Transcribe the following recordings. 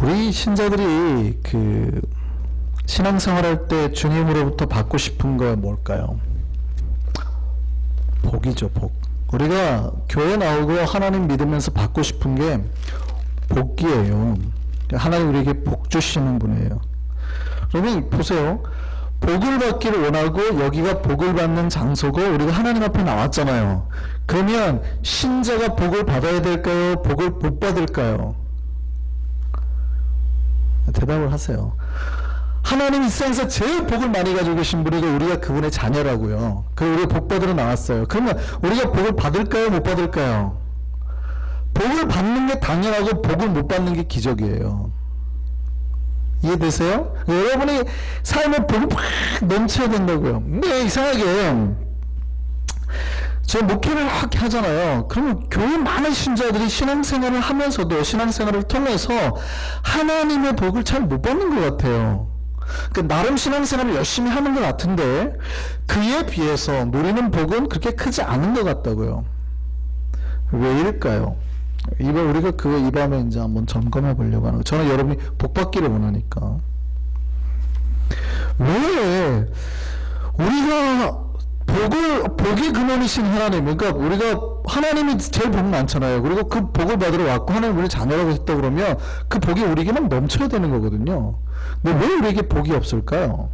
우리 신자들이 그 신앙생활할 때 주님으로부터 받고 싶은 거 뭘까요? 복이죠, 복. 우리가 교회 나오고 하나님 믿으면서 받고 싶은 게 복이에요. 하나님 우리에게 복 주시는 분이에요. 여러분 보세요. 복을 받기를 원하고 여기가 복을 받는 장소고 우리가 하나님 앞에 나왔잖아요. 그러면 신자가 복을 받아야 될까요? 복을 못 받을까요? 대답을 하세요. 하나님 이 세상에서 제일 복을 많이 가지고 계신 분이고 우리가 그분의 자녀라고요. 그리고 우리가 복 받으러 나왔어요. 그러면 우리가 복을 받을까요? 못 받을까요? 복을 받는 게 당연하고 복을 못 받는 게 기적이에요. 이해되세요? 여러분이 삶에 복이 팍 넘쳐야 된다고요. 근데 이상하게 저 목회를 막 하잖아요. 그러면 교회 많은 신자들이 신앙생활을 하면서도 신앙생활을 통해서 하나님의 복을 잘 못 받는 것 같아요. 그러니까 나름 신앙생활을 열심히 하는 것 같은데 그에 비해서 누리는 복은 그렇게 크지 않은 것 같다고요. 왜일까요? 우리가 이 밤에 이제 한번 점검해 보려고 하는 거예요. 저는 여러분이 복 받기를 원하니까. 왜 우리가 복의 근원이신 하나님, 그러니까 우리가 하나님이 제일 복 많잖아요. 그리고 그 복을 받으러 왔고 하나님 우리 자녀라고 했다 그러면 그 복이 우리에게만 넘쳐야 되는 거거든요. 근데 왜 우리에게 복이 없을까요?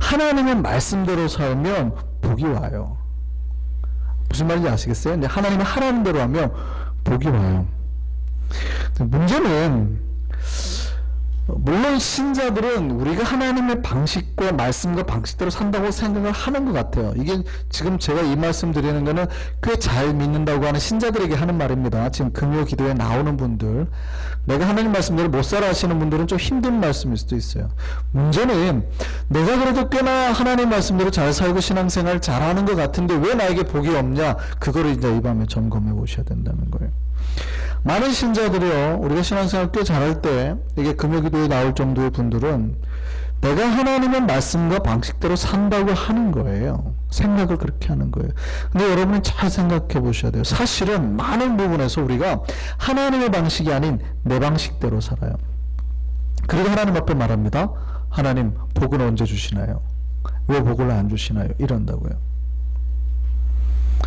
하나님의 말씀대로 살면 복이 와요. 무슨 말인지 아시겠어요? 근데 하나님이 하라는 대로 하면 복이 와요. 문제는 물론 신자들은 우리가 하나님의 방식과 말씀과 방식대로 산다고 생각을 하는 것 같아요. 이게 지금 제가 이 말씀 드리는 거는 꽤 잘 믿는다고 하는 신자들에게 하는 말입니다. 지금 금요 기도에 나오는 분들, 내가 하나님 말씀대로 못 살아 하시는 분들은 좀 힘든 말씀일 수도 있어요. 문제는 내가 그래도 꽤나 하나님 말씀대로 잘 살고 신앙생활 잘하는 것 같은데 왜 나에게 복이 없냐? 그거를 이제 이 밤에 점검해 보셔야 된다는 거예요. 많은 신자들이요, 우리가 신앙생활 꽤 잘할 때 이게 금요기도에 나올 정도의 분들은 내가 하나님의 말씀과 방식대로 산다고 하는 거예요. 생각을 그렇게 하는 거예요. 근데 여러분이 잘 생각해 보셔야 돼요. 사실은 많은 부분에서 우리가 하나님의 방식이 아닌 내 방식대로 살아요. 그리고 하나님 앞에 말합니다. 하나님 복은 언제 주시나요? 왜 복을 안 주시나요? 이런다고요.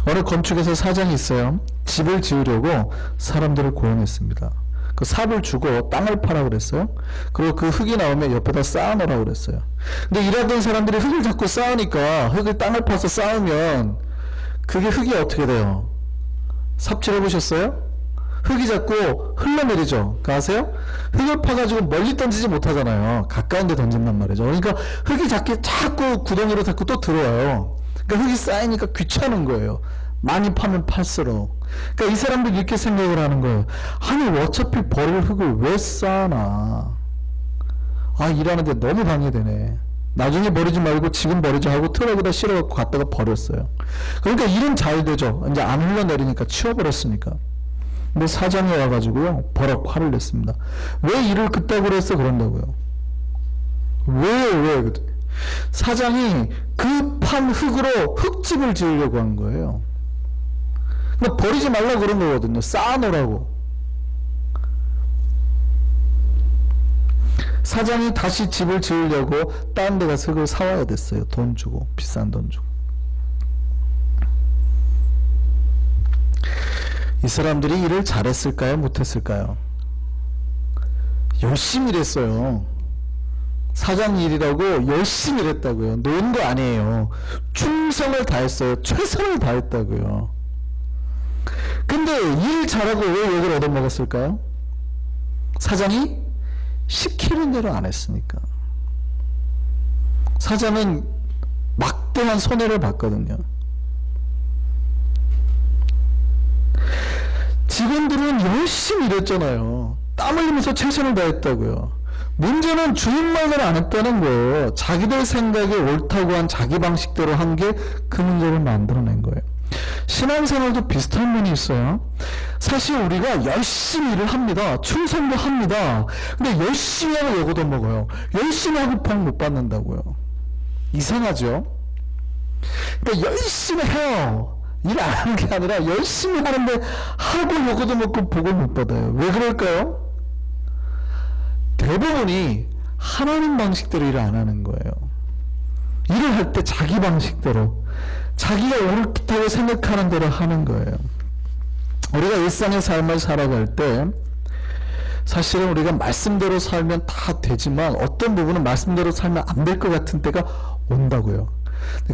어느 건축에서 사장이 있어요. 집을 지으려고 사람들을 고용했습니다. 그 삽을 주고 땅을 파라 그랬어요. 그리고 그 흙이 나오면 옆에다 쌓아놓으라고 그랬어요. 근데 일하던 사람들이 흙을 자꾸 쌓으니까 땅을 파서 쌓으면 그게 흙이 어떻게 돼요? 삽질 해보셨어요? 흙이 자꾸 흘러내리죠. 아세요? 흙을 파가지고 멀리 던지지 못하잖아요. 가까운 데 던진단 말이죠. 그러니까 흙이 자꾸 구덩이로 자꾸 또 들어와요. 그러니까 흙이 쌓이니까 귀찮은 거예요. 많이 파면 팔수록. 그러니까 이 사람들이 이렇게 생각을 하는 거예요. 아니 어차피 버릴 흙을 왜 쌓아놔. 일하는데 너무 방해되네. 나중에 버리지 말고 지금 버리자 하고 트럭에다 실어갖고 갖다가 버렸어요. 그러니까 일은 잘 되죠. 이제 안 흘러내리니까 치워버렸으니까. 근데 사장이 와가지고요 버럭 화를 냈습니다. 왜 일을 그따구로 해서 그런다고요. 왜 사장이 그 판 흙으로 흙집을 지으려고 한 거예요. 근데 버리지 말라고 그런 거거든요. 쌓아놓으라고. 사장이 다시 집을 지으려고 다른 데 가서 흙을 사와야 됐어요. 돈 주고, 비싼 돈 주고. 이 사람들이 일을 잘했을까요? 못했을까요? 열심히 일했어요. 사장 일이라고 열심히 일했다고요. 노는 거 아니에요. 충성을 다했어요. 최선을 다했다고요. 근데 일 잘하고 왜 욕을 얻어먹었을까요? 사장이 시키는 대로 안 했으니까. 사장은 막대한 손해를 봤거든요. 직원들은 열심히 일했잖아요. 땀 흘리면서 최선을 다했다고요. 문제는 주인 말만 안 했다는 거예요. 자기들 생각에 옳다고 한 자기 방식대로 한 게 그 문제를 만들어낸 거예요. 신앙생활도 비슷한 면이 있어요. 사실 우리가 열심히 일을 합니다. 충성도 합니다. 근데 열심히 하고 욕도 먹어요. 열심히 하고 복 못 받는다고요. 이상하죠? 그러니까 열심히 해요. 일 안 하는 게 아니라 열심히 하는데 하고 욕도 먹고 복을 못 받아요. 왜 그럴까요? 대부분이 하나님 방식대로 일을 안 하는 거예요. 일을 할 때 자기 방식대로, 자기가 옳다고 생각하는 대로 하는 거예요. 우리가 일상의 삶을 살아갈 때 사실은 우리가 말씀대로 살면 다 되지만 어떤 부분은 말씀대로 살면 안 될 것 같은 때가 온다고요.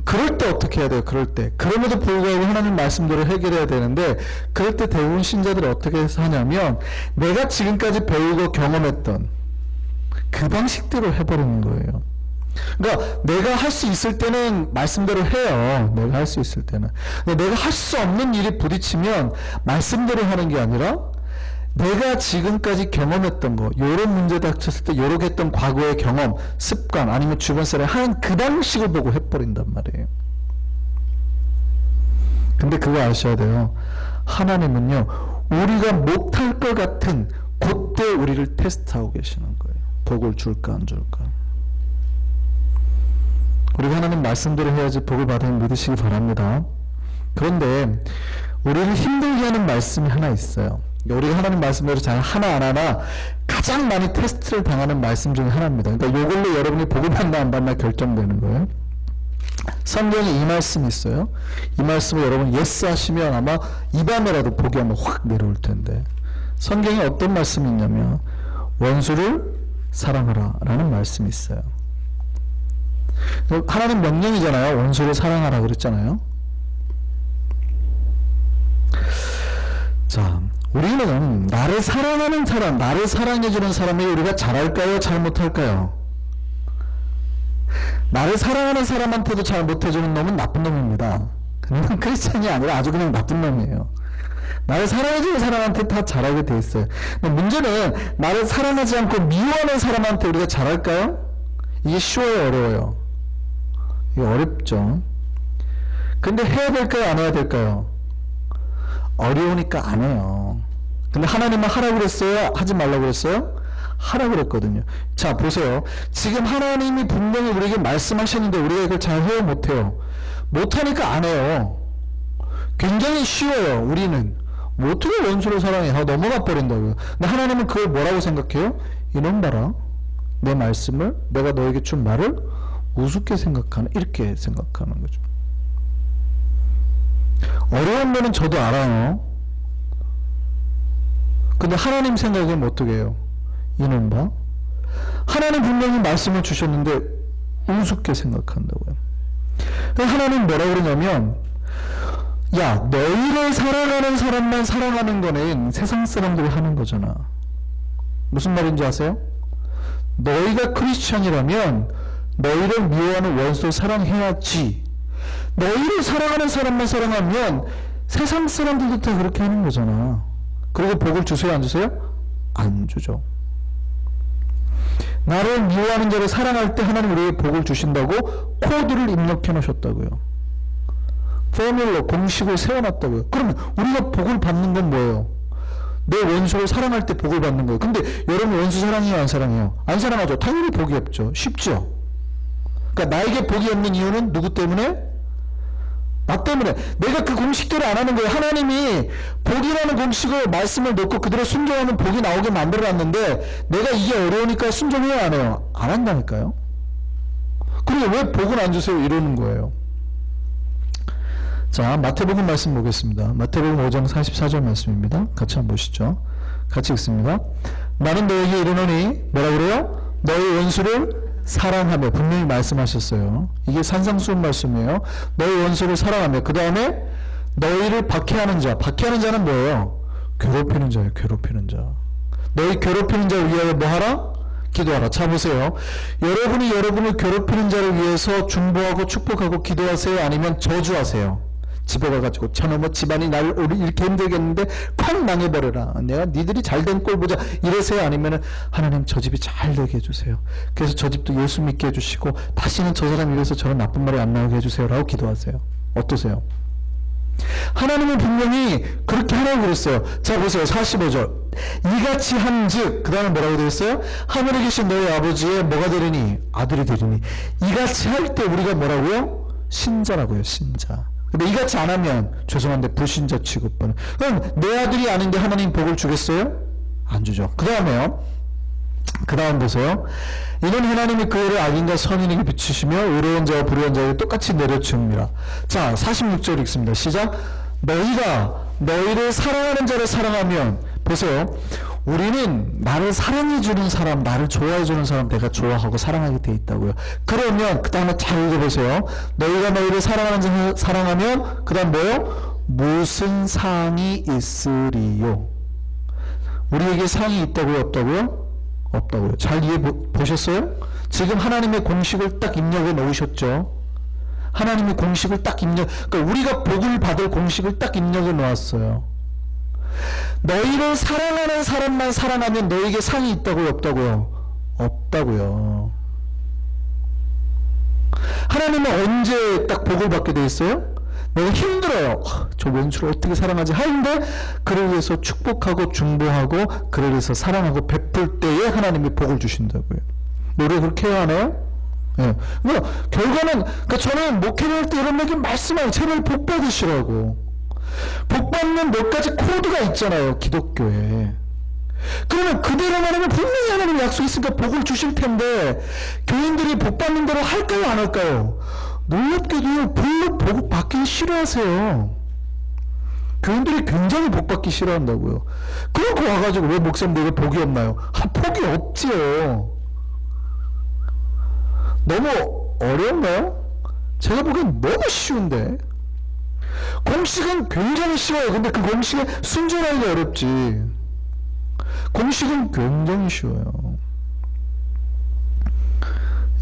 그럴 때 어떻게 해야 돼요? 그럴 때. 그럼에도 불구하고 하나님 말씀대로 해결해야 되는데, 그럴 때 대부분 신자들이 어떻게 해서 하냐면 내가 지금까지 배우고 경험했던 그 방식대로 해버리는 거예요. 그러니까 내가 할 수 있을 때는 말씀대로 해요. 내가 할 수 있을 때는. 근데 내가 할 수 없는 일이 부딪히면 말씀대로 하는 게 아니라 내가 지금까지 경험했던 거, 요런 문제 닥쳤을 때 요렇게 했던 과거의 경험, 습관, 아니면 주변 사람이 하는 그 방식을 보고 해버린단 말이에요. 근데 그거 아셔야 돼요. 하나님은요, 우리가 못할 것 같은 그때 우리를 테스트하고 계시는 거예요. 복을 줄까 안 줄까. 우리가 하나님 말씀대로 해야지 복을 받으면 믿으시기 바랍니다. 그런데 우리를 힘들게 하는 말씀이 하나 있어요. 우리가 하나님 말씀대로 잘 하나 안 하나 가장 많이 테스트를 당하는 말씀 중에 하나입니다. 그러니까 이걸로 여러분이 복을 받나 안 받나 결정되는 거예요. 성경에 이 말씀이 있어요. 이 말씀을 여러분 예스 하시면 아마 이 밤에라도 복이 한번 확 내려올 텐데, 성경에 어떤 말씀이 있냐면 원수를 사랑하라 라는 말씀이 있어요. 하나님 명령이잖아요. 원수를 사랑하라 그랬잖아요. 자, 우리는 나를 사랑하는 사람, 나를 사랑해주는 사람이 우리가 잘할까요? 잘못할까요? 나를 사랑하는 사람한테도 잘 못해주는 놈은 나쁜 놈입니다. 그냥 크리스찬이 아니라 아주 그냥 나쁜 놈이에요. 나를 사랑해주는 사람한테 다 잘하게 돼 있어요. 문제는 나를 사랑하지 않고 미워하는 사람한테 우리가 잘할까요? 이게 쉬워요, 어려워요? 이게 어렵죠. 근데 해야 될까요? 안 해야 될까요? 어려우니까 안 해요. 근데 하나님은 하라고 그랬어요? 하지 말라고 그랬어요? 하라고 그랬거든요. 자, 보세요. 지금 하나님이 분명히 우리에게 말씀하셨는데 우리가 이걸 잘 해요? 못해요? 못하니까 안 해요. 굉장히 쉬워요. 우리는 뭐 어떻게 원수를 사랑해? 넘어가 버린다고요. 근데 하나님은 그걸 뭐라고 생각해요? 이놈 봐라, 내 말씀을, 내가 너에게 준 말을 우습게 생각하는, 이렇게 생각하는 거죠. 어려운 면은 저도 알아요. 근데 하나님 생각은 어떻게 해요? 이놈 봐, 하나님 분명히 말씀을 주셨는데 우습게 생각한다고요. 하나님 뭐라고 그러냐면, 야, 너희를 사랑하는 사람만 사랑하는 거는 세상 사람들이 하는 거잖아. 무슨 말인지 아세요? 너희가 크리스찬이라면 너희를 미워하는 원수를 사랑해야지. 너희를 사랑하는 사람만 사랑하면 세상 사람들도 다 그렇게 하는 거잖아. 그리고 복을 주세요, 안 주세요? 안 주죠. 나를 미워하는 자를 사랑할 때 하나님 우리에게 복을 주신다고 코드를 입력해 놓으셨다고요. 포뮬러, 공식을 세워놨다고요. 그러면 우리가 복을 받는 건 뭐예요? 내 원수를 사랑할 때 복을 받는 거예요. 근데 여러분 원수 사랑해요, 안 사랑해요? 안 사랑하죠. 당연히 복이 없죠. 쉽죠. 그러니까 나에게 복이 없는 이유는 누구 때문에? 나 때문에. 내가 그 공식대로 안 하는 거예요. 하나님이 복이라는 공식을, 말씀을 놓고 그대로 순종하면 복이 나오게 만들어놨는데 내가 이게 어려우니까 순종해야 안 해요? 안 한다니까요. 그리고 왜 복을 안 주세요? 이러는 거예요. 자, 마태복음 말씀 보겠습니다. 마태복음 5장 44절 말씀입니다. 같이 한번 보시죠. 같이 읽습니다. 나는 너에게 이르노니, 뭐라 그래요? 너희 원수를 사랑하며, 분명히 말씀하셨어요. 이게 산상수훈 말씀이에요. 너희 원수를 사랑하며, 그 다음에 너희를 박해하는 자. 박해하는 자는 뭐예요? 괴롭히는 자예요. 괴롭히는 자. 너희 괴롭히는 자를 위하여 뭐 하라? 기도하라. 자, 보세요. 여러분이 여러분을 괴롭히는 자를 위해서 중보하고 축복하고 기도하세요? 아니면 저주하세요? 집에 가가지고 저놈의 집안이 나를 이렇게 힘들겠는데 콱 망해버려라, 내가 니들이 잘된 꼴 보자, 이래서요? 아니면은 하나님 저 집이 잘 되게 해주세요, 그래서 저 집도 예수 믿게 해주시고 다시는 저 사람 입에서 저런 나쁜 말이 안 나오게 해주세요 라고 기도하세요? 어떠세요? 하나님은 분명히 그렇게 하라고 그랬어요. 자, 보세요. 45절. 이같이 한즉, 그 다음에 뭐라고 되어 있어요? 하늘에 계신 너희 아버지의 뭐가 되리니? 아들이 되리니. 이같이 할 때 우리가 뭐라고요? 신자라고요. 신자. 근데 이같이 안 하면 죄송한데 불신자 취급받는. 그럼 내 아들이 아닌데 하나님 복을 주겠어요? 안 주죠. 그 다음에요. 그 다음 보세요. 이는 하나님이 그 해를 악인과 선인에게 비추시며 의로운 자와 불의한 자에게 똑같이 내려주옵니다. 자, 46절 읽습니다. 시작. 너희가 너희를 사랑하는 자를 사랑하면, 보세요. 우리는 나를 사랑해주는 사람, 나를 좋아해주는 사람 내가 좋아하고 사랑하게 돼 있다고요. 그러면 그 다음에 잘 읽어보세요. 너희가 너희를 사랑하는 자 사랑하면 그 다음 뭐요? 무슨 상이 있으리요? 우리에게 상이 있다고요? 없다고요? 없다고요. 잘 이해 보셨어요? 지금 하나님의 공식을 딱 입력해 놓으셨죠? 하나님의 공식을 딱 그러니까 우리가 복을 받을 공식을 딱 입력해 놓았어요. 너희를 사랑하는 사람만 사랑하면 너에게 상이 있다고요? 없다고요? 없다고요. 하나님은 언제 딱 복을 받게 돼 있어요? 내가 힘들어요. 저 원수를 어떻게 사랑하지? 하는데 그를 위해서 축복하고 중보하고 그를 위해서 사랑하고 베풀 때에 하나님이 복을 주신다고요. 우리가 그렇게 해야 하나요? 예. 그러니까 결과는, 그러니까 저는 목회를 할 때 이런 얘기 말씀하고 제발 복 받으시라고. 복 받는 몇 가지 코드가 있잖아요, 기독교에. 그러면 그대로만 하면 분명히 하나님 약속했으니까 복을 주실 텐데 교인들이 복 받는 대로 할까요, 안 할까요? 놀랍게도 별로 복 받기 싫어하세요. 교인들이 굉장히 복 받기 싫어한다고요. 그러고 와가지고 왜 목사님들 복이 없나요? 복이 없지요. 너무 어려운가요? 제가 보기엔 너무 쉬운데. 공식은 굉장히 쉬워요. 근데 그 공식에 순종하기가 어렵지. 공식은 굉장히 쉬워요.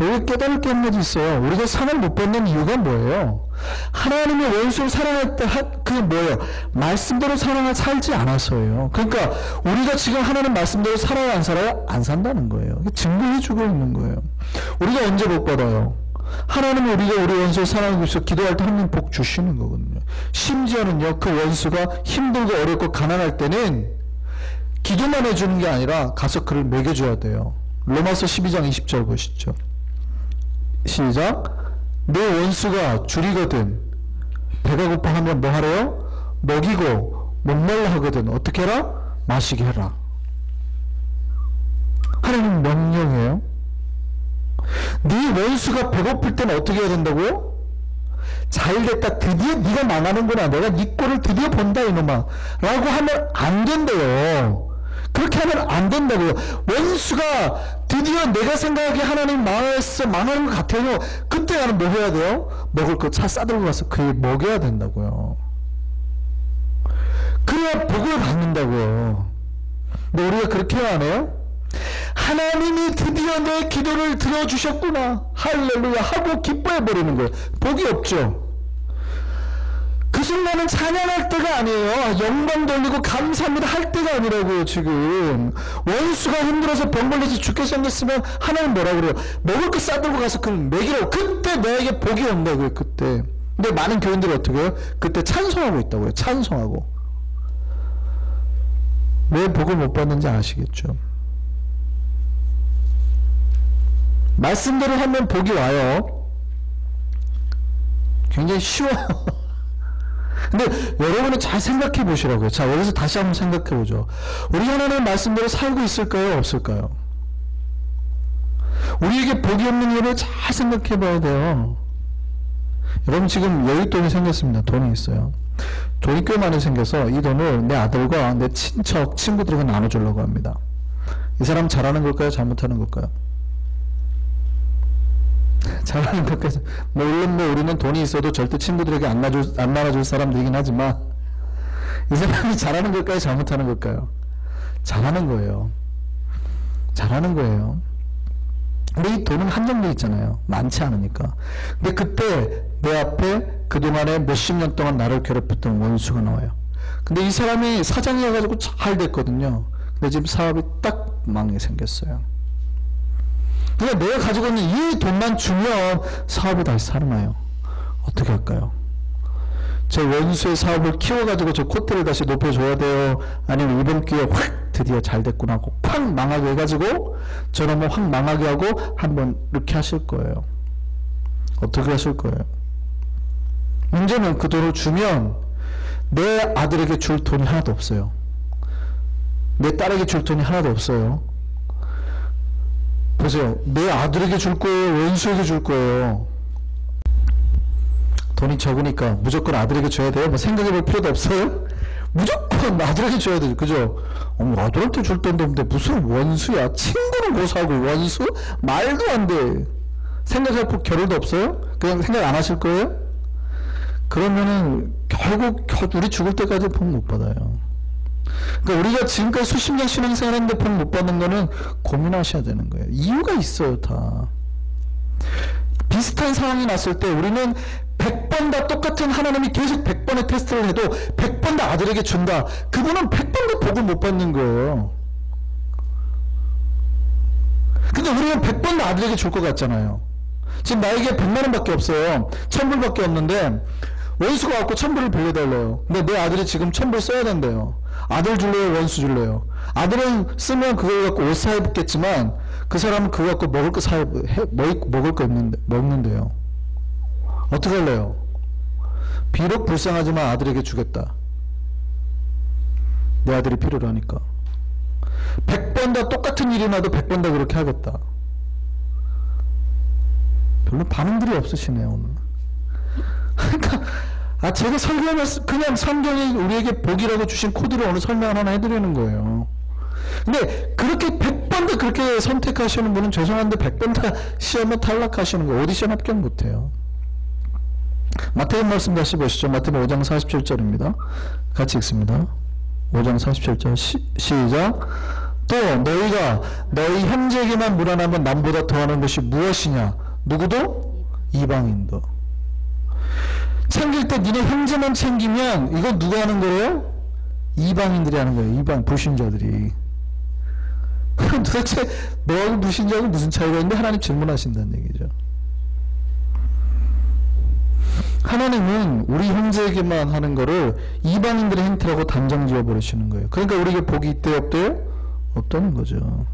여기 깨달을 게 한 가지 있어요. 우리가 상을 못 받는 이유가 뭐예요? 하나님의 원수를 사랑할 때 그게 뭐예요? 말씀대로 살지 않아서예요. 그러니까 우리가 지금 하나님 말씀대로 살아요, 안 살아요? 안 산다는 거예요. 증거해주고 있는 거예요. 우리가 언제 복 받아요? 하나님은 우리가 우리 원수를 사랑하고 있어 기도할 때 하나님 복 주시는 거거든요. 심지어는요, 그 원수가 힘들고 어렵고 가난할 때는 기도만 해주는 게 아니라 가서 그를 먹여줘야 돼요. 로마서 12장 20절 보시죠. 시작. 내 원수가 줄이거든 배가 고파하면 뭐 하래요? 먹이고 목말라 하거든 어떻게 해라? 마시게 해라. 하나님 명령이에요. 네 원수가 배고플 때는 어떻게 해야 된다고요? 잘됐다, 드디어 네가 망하는구나, 내가 네 꼴을 드디어 본다 이놈아 라고 하면 안 된대요. 그렇게 하면 안 된다고요. 원수가 드디어 내가 생각하기에 하나님 망하는 것 같아요. 그때 나는 뭐 해야 돼요? 먹을 거 차 싸들고 가서 그에 먹여야 된다고요. 그래야 복을 받는다고요. 근데 우리가 그렇게 해야 하네요? 하나님이 드디어 내 기도를 들어주셨구나, 할렐루야 하고 기뻐해버리는 거예요. 복이 없죠. 그 순간은 찬양할 때가 아니에요. 영광 돌리고 감사합니다 할 때가 아니라고요. 지금 원수가 힘들어서 병 걸려서 죽게 생겼으면 하나님 뭐라 그래요? 먹을 거 싸들고 가서 그걸 먹이라고. 그때 너에게 복이 온다고요. 그때. 근데 많은 교인들이 어떻게 해요? 그때 찬송하고 있다고요. 찬송하고. 왜 복을 못 받는지 아시겠죠? 말씀대로 하면 복이 와요. 굉장히 쉬워요. 근데 여러분이 잘 생각해 보시라고요. 자, 여기서 다시 한번 생각해 보죠. 우리 하나님의 말씀대로 살고 있을까요? 없을까요? 우리에게 복이 없는 이유를 잘 생각해 봐야 돼요. 여러분 지금 여윳돈이 생겼습니다. 돈이 있어요. 돈이 꽤 많이 생겨서 이 돈을 내 아들과 내 친척, 친구들에게 나눠주려고 합니다. 이 사람 잘하는 걸까요? 잘못하는 걸까요? 잘하는 것까지. 물론 우리는 돈이 있어도 절대 친구들에게 안 나눠줄 사람들이긴 하지만 이 사람이 잘하는 걸까요? 잘못하는 걸까요? 잘하는 거예요. 잘하는 거예요. 근데 이 돈은 한정돼 있잖아요. 많지 않으니까. 근데 그때 내 앞에 그동안에 몇십 년 동안 나를 괴롭혔던 원수가 나와요. 근데 이 사람이 사장이어가지고 잘 됐거든요. 근데 지금 사업이 딱 망하게 생겼어요. 그러니까 내가 가지고 있는 이 돈만 주면 사업이 다시 살아나요. 어떻게 할까요? 저 원수의 사업을 키워가지고 저 콧대를 다시 높여줘야 돼요? 아니면 이번 기회에 확 드디어 잘 됐구나 하고 확 망하게 해가지고 저놈을 확 망하게 하고 한번 이렇게 하실 거예요. 어떻게 하실 거예요? 문제는 그 돈을 주면 내 아들에게 줄 돈이 하나도 없어요. 내 딸에게 줄 돈이 하나도 없어요. 보세요. 내 아들에게 줄 거예요? 원수에게 줄 거예요? 돈이 적으니까 무조건 아들에게 줘야 돼요? 뭐 생각해 볼 필요도 없어요? 무조건 아들에게 줘야 돼요. 그죠? 아들한테 줄 돈도 없는데 무슨 원수야? 친구는 고사하고 원수? 말도 안 돼. 생각해 볼 겨를도 없어요? 그냥 생각 안 하실 거예요? 그러면은 결국 우리 죽을 때까지 복 못 받아요. 그러니까 우리가 지금까지 수십 년 신앙생활 했는데 복 못 받는 거는 고민하셔야 되는 거예요. 이유가 있어요, 다. 비슷한 상황이 났을 때 우리는 100번 다 똑같은 하나님이 계속 100번의 테스트를 해도 100번 다 아들에게 준다. 그분은 100번도 복을 못 받는 거예요. 근데 우리는 100번 다 아들에게 줄 것 같잖아요. 지금 나에게 100만 원밖에 없어요. 1000불밖에 없는데 원수가 왔고 1000불을 빌려달래요. 근데 내 아들이 지금 1000불 써야 된대요. 아들 줄래요? 원수 줄래요? 아들은 쓰면 그걸 갖고 옷 사 입겠지만 그 사람은 그거 갖고 먹을 거 먹을 거 먹는데요. 어떻게 할래요? 비록 불쌍하지만 아들에게 주겠다. 내 아들이 필요로 하니까. 100번 다 똑같은 일이 나도 100번 다 그렇게 하겠다. 별로 반응들이 없으시네요, 오늘. 그러니까 제가 설교하면서 그냥 성경이 우리에게 복이라고 주신 코드를 오늘 설명 하나 해드리는 거예요. 근데 그렇게 100번 다 그렇게 선택하시는 분은 죄송한데 100번 다 시험에 탈락하시는 거예요. 오디션 합격 못해요. 마태복음 말씀 다시 보시죠. 마태복음 5장 47절입니다. 같이 읽습니다. 5장 47절 시작. 또 너희가 너희 형제에게만 무난하면 남보다 더하는 것이 무엇이냐? 누구도? 이방인도. 챙길 때 니네 형제만 챙기면 이거 누가 하는 거예요? 이방인들이 하는 거예요. 이방 불신자들이. 그럼 도대체 너하고 불신자하고 무슨 차이가 있는데 하나님 질문하신다는 얘기죠. 하나님은 우리 형제에게만 하는 거를 이방인들의 행태라고 단정 지어 버리시는 거예요. 그러니까 우리에게 복이 있대요, 없대요? 없다는 거죠.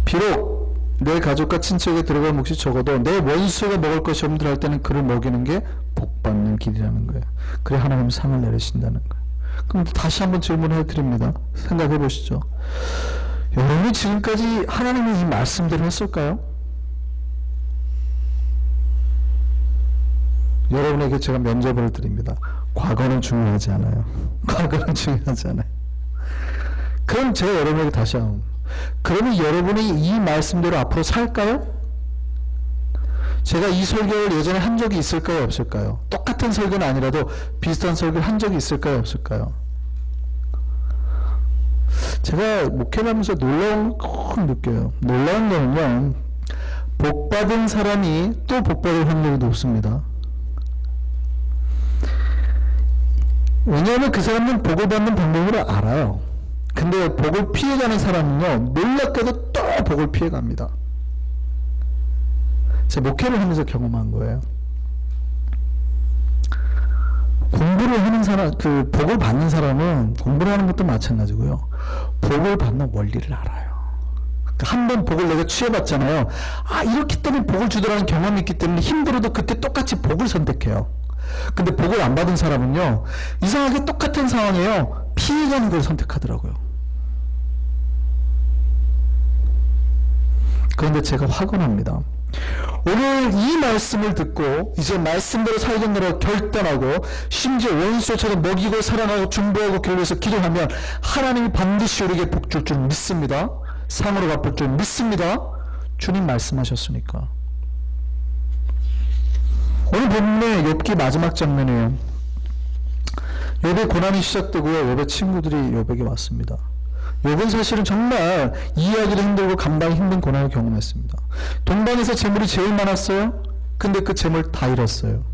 비록 내 가족과 친척에 들어갈 몫이 적어도 내 원수가 먹을 것이 없는 할 때는 그를 먹이는 게 복받는 길이라는 거예요. 그래 하나님 상을 내리신다는 거예요. 그럼 다시 한번 질문해 드립니다. 생각해 보시죠. 여러분이 지금까지 하나님이 이 말씀대로 했을까요? 여러분에게 제가 면접을 드립니다. 과거는 중요하지 않아요. 과거는 중요하지 않아요. 그럼 제가 여러분에게 다시 한번, 그러면 여러분이 이 말씀대로 앞으로 살까요? 제가 이 설교를 예전에 한 적이 있을까요? 없을까요? 똑같은 설교는 아니라도 비슷한 설교를 한 적이 있을까요? 없을까요? 제가 목회를 하면서 놀라운 걸 느껴요. 놀라운 거는요, 복받은 사람이 또 복받을 확률이 높습니다. 왜냐하면 그 사람은 복을 받는 방법을 알아요. 근데 복을 피해가는 사람은요, 놀랍게도 또 복을 피해갑니다. 제가 목회를 하면서 경험한 거예요. 공부를 하는 사람, 복을 받는 사람은 공부를 하는 것도 마찬가지고요. 복을 받는 원리를 알아요. 한번 복을 내가 취해봤잖아요. 이렇기 때문에 복을 주더라는 경험이 있기 때문에 힘들어도 그때 똑같이 복을 선택해요. 근데 복을 안 받은 사람은요, 이상하게 똑같은 상황이에요. 피해가는 걸 선택하더라고요. 그런데 제가 화가 납니다. 오늘 이 말씀을 듣고 이제 말씀대로 살겠노라 결단하고 심지어 원수처럼 먹이고 사랑하고 중보하고 교회에서 기도하면 하나님이 반드시 우리에게 복 줄 줄 믿습니다. 상으로 갚을 줄 믿습니다. 주님 말씀하셨으니까. 오늘 본문의 욥기 마지막 장면이에요. 욥의 고난이 시작되고요. 욥의 친구들이 욥에게 왔습니다. 욥은 사실은 정말 이해하기도 힘들고 감당이 힘든 고난을 경험했습니다. 동방에서 재물이 제일 많았어요. 근데 그 재물 다 잃었어요.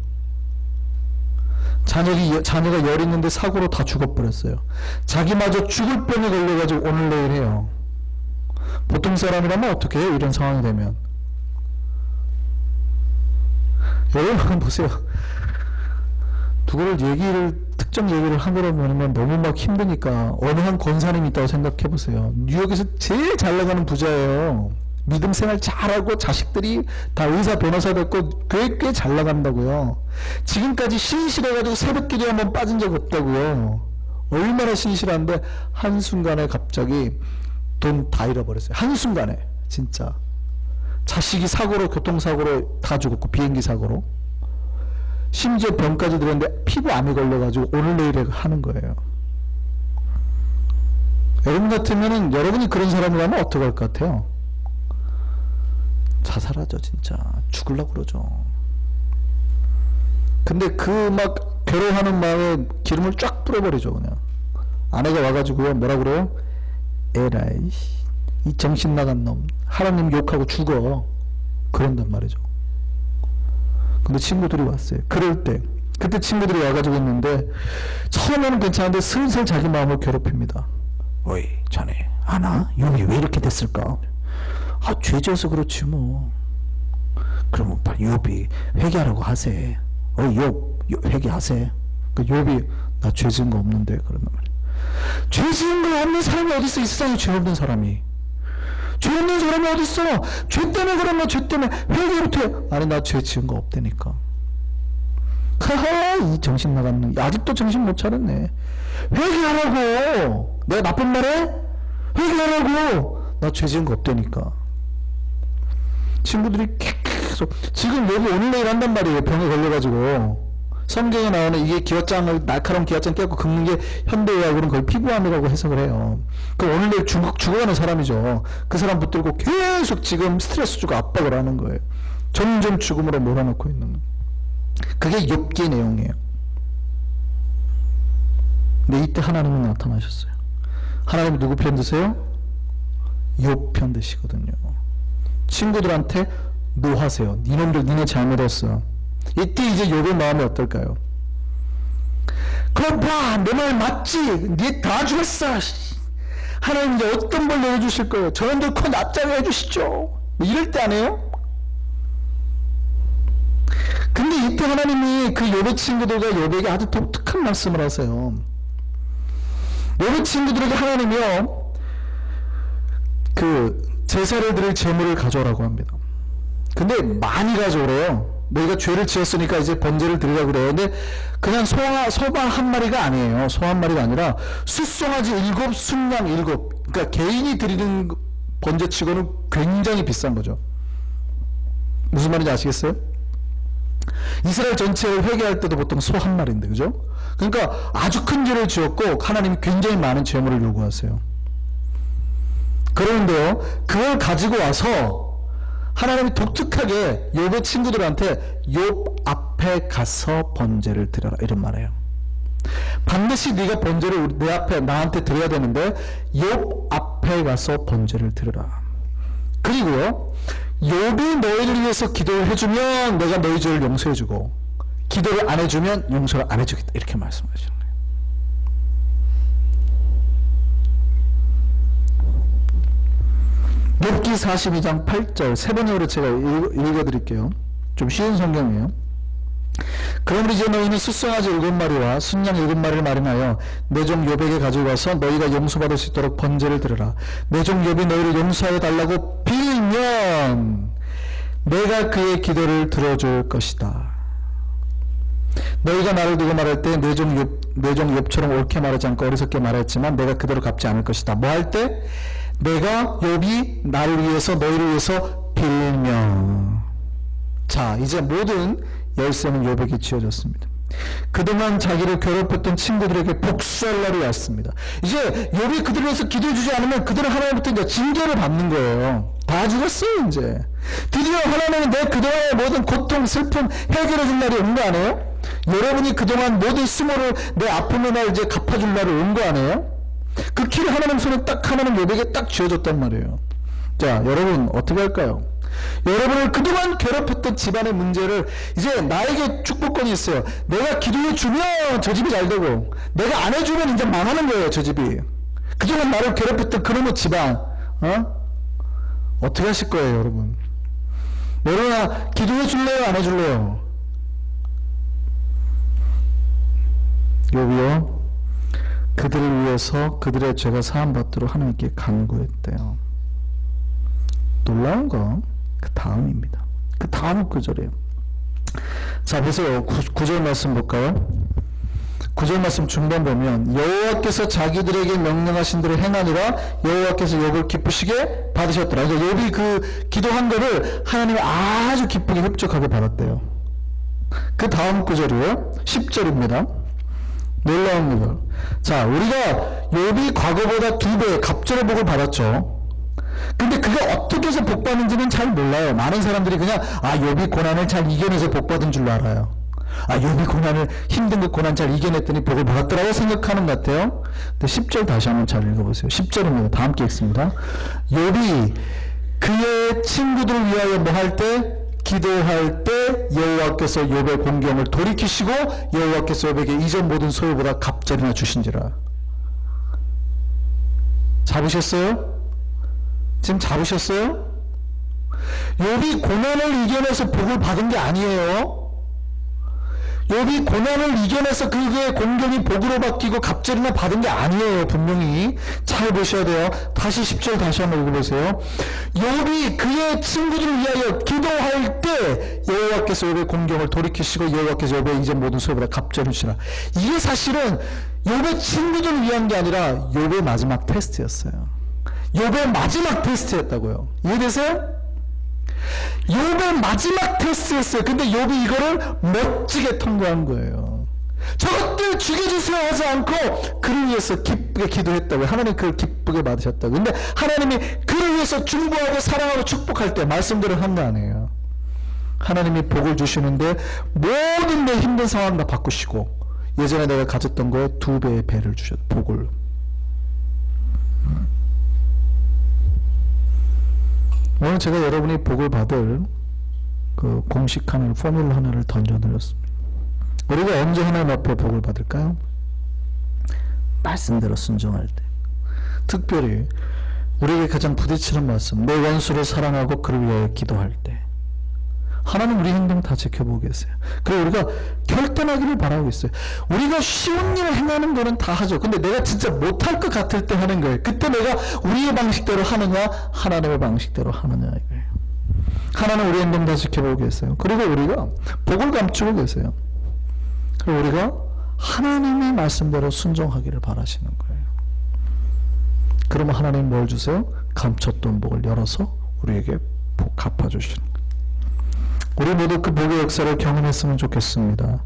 자녀가 열 있는데 사고로 다 죽어버렸어요. 자기마저 죽을 병에 걸려가지고 오늘 내일 해요. 보통 사람이라면 어떻게 해요? 이런 상황이 되면. 여러분 보세요. 누구를 특정 얘기를 하느라 보면 너무 막 힘드니까 어느 한 권사님이 있다고 생각해 보세요. 뉴욕에서 제일 잘 나가는 부자예요. 믿음 생활 잘하고 자식들이 다 의사 변호사 됐고 꽤 잘 나간다고요. 지금까지 신실해가지고 새벽길에 한번 빠진 적 없다고요. 얼마나 신실한데 한순간에 갑자기 돈 다 잃어버렸어요. 한순간에. 진짜 자식이 사고로, 교통사고로 다 죽었고, 비행기 사고로, 심지어 병까지 들었는데 피부암이 걸려가지고 오늘 내일에 하는 거예요. 여러분 같으면은, 여러분이 그런 사람이라면 어떻게 할 것 같아요? 자살하죠. 진짜 죽으려고 그러죠. 근데 그 막 괴로워하는 마음에 기름을 쫙 뿌려버리죠. 그냥 아내가 와가지고요, 뭐라 그래요? 에라이, 이 정신 나간 놈, 하나님 욕하고 죽어, 그런단 말이죠. 근데 친구들이 왔어요. 그때 친구들이 와가지고 있는데, 처음에는 괜찮은데 슬슬 자기 마음을 괴롭힙니다. 어이 자네 아나? 여기 왜 이렇게 됐을까? 아, 죄져서 그렇지 뭐. 그러면 빨리 욥이 회개하라고 하세. 욥 회개하세. 그 욥이 나 죄 지은 거 없는데 그런단 말이야. 죄 지은 거 없는 사람이 어디 있어? 이 세상에 죄 없는 사람이. 죄 없는 사람이 어디 있어? 죄 때문에 그러면 죄 때문에 회개부터. 아니 나 죄 지은 거 없다니까. 하하, 이 정신 나간 놈. 아직도 정신 못 차렸네. 회개하라고. 내가 나쁜 말해? 회개하라고. 나 죄 지은 거 없다니까. 친구들이 계속 지금 여기 오늘 내일 한단 말이에요. 병에 걸려가지고. 성경에 나오는 이게 기왓장을, 날카로운 기왓장 껴고 긁는 게 현대의학으로는 거의 피부암이라고 해석을 해요. 그 오늘 내일 죽어가는 사람이죠. 그 사람 붙들고 계속 지금 스트레스 주고 압박을 하는 거예요. 점점 죽음으로 몰아넣고 있는 거예요. 그게 욥기의 내용이에요. 근데 이때 하나님은 나타나셨어요. 하나님이 누구 편 드세요? 욥 편 드시거든요. 친구들한테 노하세요. 니놈들 니네 잘못했어. 이때 이제 욥의 마음이 어떨까요? 그럼 봐, 내 말 맞지? 니 다 죽었어. 하나님 이제 어떤 벌 내려주실 거예요? 저놈들 코 납작해 해주시죠. 뭐 이럴 때 안 해요? 근데 이때 하나님이 그 욥의 친구들과 욥에게 아주 독특한 말씀을 하세요. 욥의 친구들에게 하나님이요, 그 제사를 드릴 제물을 가져오라고 합니다. 근데 많이 가져오래요. 너희가 죄를 지었으니까 이제 번제를 드리라고 그래요. 근데 그냥 소가 한 마리가 아니에요. 소 한 마리가 아니라 숫송아지 7, 순양 7. 그러니까 개인이 드리는 번제치고는 굉장히 비싼 거죠. 무슨 말인지 아시겠어요? 이스라엘 전체를 회개할 때도 보통 소 한 마리인데, 그죠? 그러니까 아주 큰 죄를 지었고 하나님이 굉장히 많은 제물을 요구하세요. 그런데요, 그걸 가지고 와서 하나님이 독특하게 욥의 친구들한테 욥 앞에 가서 번제를 드려라, 이런 말이에요. 반드시 네가 번제를 내 앞에 나한테 드려야 되는데 욥 앞에 가서 번제를 드려라. 그리고요, 욥이 너희를 위해서 기도를 해주면 내가 너희 죄를 용서해주고, 기도를 안 해주면 용서를 안 해주겠다, 이렇게 말씀하시는 거예요. 욥기 42장 8절 세 번역으로 제가 읽어드릴게요. 좀 쉬운 성경이에요. 그러므로 이제 너희는 숫송아지 7마리와 순양 7마리를 마련하여 내 종 욥에게 가지고 와서 너희가 용서받을 수 있도록 번제를 드려라. 내 종 욥이 너희를 용서하여 달라고 빌면 내가 그의 기도를 들어줄 것이다. 너희가 나를 두고 말할 때 내 종 욥처럼 옳게 말하지 않고 어리석게 말했지만 내가 그대로 갚지 않을 것이다. 뭐 할 때? 내가 욥이 나를 위해서 너희를 위해서 빌며. 자, 이제 모든 열쇠는 욥에게 쥐어졌습니다. 그동안 자기를 괴롭혔던 친구들에게 복수할 날이 왔습니다. 이제 욥이 그들을 위해서 기도해주지 않으면 그들은 하나님부터 이제 징계를 받는 거예요. 다 죽었어요. 이제 드디어 하나님은 내 그동안의 모든 고통, 슬픔 해결해줄 날이 온 거 아니에요? 여러분이 그동안 모든 수모를, 내 아픔의 날 이제 갚아줄 날이 온 거 아니에요? 그 키를 하나님 손에 딱 하나님 욥에게 딱 쥐어줬단 말이에요. 자, 여러분 어떻게 할까요? 여러분을 그동안 괴롭혔던 집안의 문제를 이제 나에게 축복권이 있어요. 내가 기도해 주면 저 집이 잘 되고, 내가 안 해주면 이제 망하는 거예요. 저 집이. 그동안 나를 괴롭혔던 그놈의 집안, 어떻게 하실 거예요, 여러분? 여러분 기도해 줄래요, 안 해줄래요? 욥이요, 그들을 위해서 그들의 죄가 사함받도록 하나님께 간구했대요. 놀라운 건 그 다음입니다. 그 다음 구절이에요. 자, 보세요. 9절 말씀 볼까요? 9절 말씀 중간 보면 여호와께서 자기들에게 명령하신 대로 행하니라 여호와께서 욥을 기쁘시게 받으셨더라. 그러니까 욥이 그 기도한 거를 하나님이 아주 기쁘게 흡족하게 받았대요. 그 다음 구절이에요. 10절입니다. 놀라운 구절. 자, 우리가 욥이 과거보다 2배 갑절의 복을 받았죠. 근데 그게 어떻게 해서 복 받는지는 잘 몰라요. 많은 사람들이 그냥 욥이 고난을 잘 이겨내서 복 받은 줄로 알아요. 욥이 고난을 힘든 그 고난 잘 이겨냈더니 복을 받았더라고 생각하는 것 같아요. 근데 10절 다시 한번 잘 읽어보세요. 10절입니다. 다 함께 읽습니다. 욥이 그의 친구들을 위하여 뭐 할 때? 기도할 때 여호와께서 욥의 공경을 돌이키시고 여호와께서 욥에게 이전 모든 소유보다 갑절이나 주신지라. 잡으셨어요? 지금 잡으셨어요? 욥이 고난을 이겨내서 복을 받은 게 아니에요. 욥이 고난을 이겨내서 그의 공경이 복으로 바뀌고 갑절이나 받은 게 아니에요. 분명히 잘 보셔야 돼요. 다시 10절 다시 한번 읽어보세요. 욥이 그의 친구들을 위하여 기도할 때 여호와께서 욥의 공경을 돌이키시고 여호와께서 욥의 이전 모든 소유보다 갑절을 주시라. 이게 사실은 욥의 친구들을 위한 게 아니라 욥의 마지막 테스트였어요. 욥의 마지막 테스트였다고요. 이해되세요? 욥의 마지막 테스트였어요. 근데 욥이 이거를 멋지게 통과한 거예요. 저것들 죽여주세요 하지 않고 그를 위해서 기쁘게 기도했다고요. 하나님 그를 기쁘게 받으셨다고. 근데 하나님이 그를 위해서 중보하고 사랑하고 축복할 때 말씀대로 한 거 아니에요. 하나님이 복을 주시는데 모든 내 힘든 상황 다 바꾸시고 예전에 내가 가졌던 거에 2배의 배를 주셨다. 복을. 오늘 제가 여러분이 복을 받을 그 공식 하나를, 포뮬러 하나를 던져드렸습니다. 우리가 언제 하나님 앞에 복을 받을까요? 말씀대로 순종할 때. 특별히 우리에게 가장 부딪히는 말씀, 내 원수를 사랑하고 그를 위하여 기도할 때. 하나님 우리 행동 다 지켜보고 계세요. 그리고 우리가 결단하기를 바라고 있어요. 우리가 쉬운 일을 행하는 거는 다 하죠. 근데 내가 진짜 못할 것 같을 때 하는 거예요. 그때 내가 우리의 방식대로 하느냐 하나님의 방식대로 하느냐 이거예요. 하나님 우리 행동 다 지켜보고 계세요. 그리고 우리가 복을 감추고 계세요. 그리고 우리가 하나님의 말씀대로 순종하기를 바라시는 거예요. 그러면 하나님 뭘 주세요? 감췄던 복을 열어서 우리에게 복 갚아주시는 거예요. 우리 모두 그 복의 역사를 경험했으면 좋겠습니다.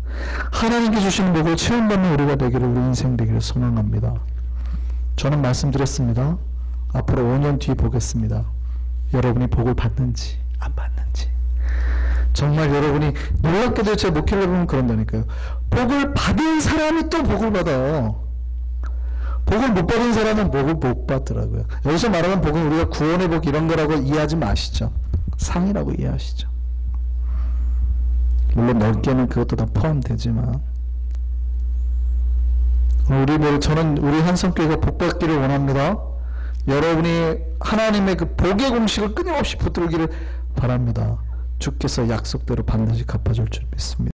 하나님께 주시는 복을 체험받는 우리가 되기를, 우리 인생 되기를 소망합니다. 저는 말씀드렸습니다. 앞으로 5년 뒤에 보겠습니다. 여러분이 복을 받는지 안 받는지. 정말 여러분이 놀랍게도 제 목회를 보면 그런다니까요. 복을 받은 사람이 또 복을 받아요. 복을 못 받은 사람은 복을 못 받더라고요. 여기서 말하는 복은 우리가 구원의 복 이런 거라고 이해하지 마시죠. 상이라고 이해하시죠. 물론 넓게는 그것도 다 포함되지만 저는 우리 한성교회가 복받기를 원합니다. 여러분이 하나님의 그 복의 공식을 끊임없이 붙들기를 바랍니다. 주께서 약속대로 반드시 갚아줄 줄 믿습니다.